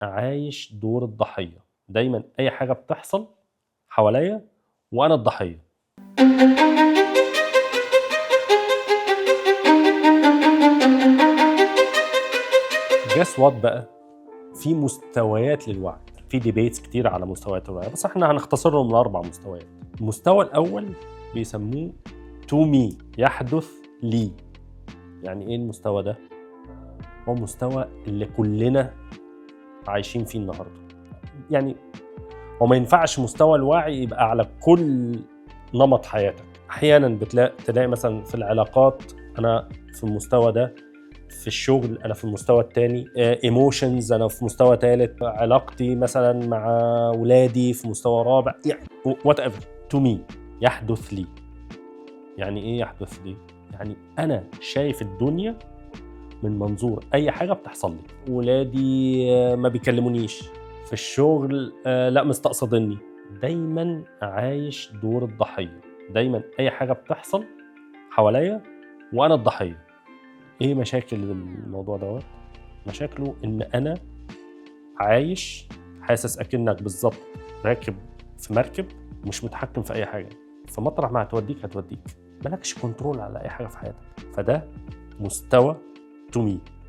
عايش دور الضحية، دايمًا أي حاجة بتحصل حواليّا وأنا الضحية. guess what بقى، في مستويات للوعي، في debates كتير على مستويات الوعي، بس إحنا هنختصرهم ل4 مستويات. المستوى الأول بيسموه to me، يحدث لي. يعني إيه المستوى ده؟ هو مستوى اللي كلنا عايشين فيه النهارده. يعني هو ما ينفعش مستوى الوعي يبقى على كل نمط حياتك. أحيانًا تلاقي مثلًا في العلاقات أنا في المستوى ده، في الشغل أنا في المستوى التاني، emotions أنا في مستوى تالت، علاقتي مثلًا مع ولادي في مستوى رابع، يعني whatever to me، يحدث لي. يعني إيه يحدث لي؟ يعني أنا شايف الدنيا من منظور أي حاجة بتحصل لي. ولادي ما بيكلمونيش، في الشغل لأ مستقصدني. دايمًا عايش دور الضحية، دايمًا أي حاجة بتحصل حواليّا وأنا الضحية. إيه مشاكل الموضوع دوّة؟ مشاكله إن أنا عايش حاسس أكنّك بالضبط راكب في مركب ومش متحكم في أي حاجة، فمطرح ما هتوديك، ما لكش control على أي حاجة في حياتك. فده مستوى to me.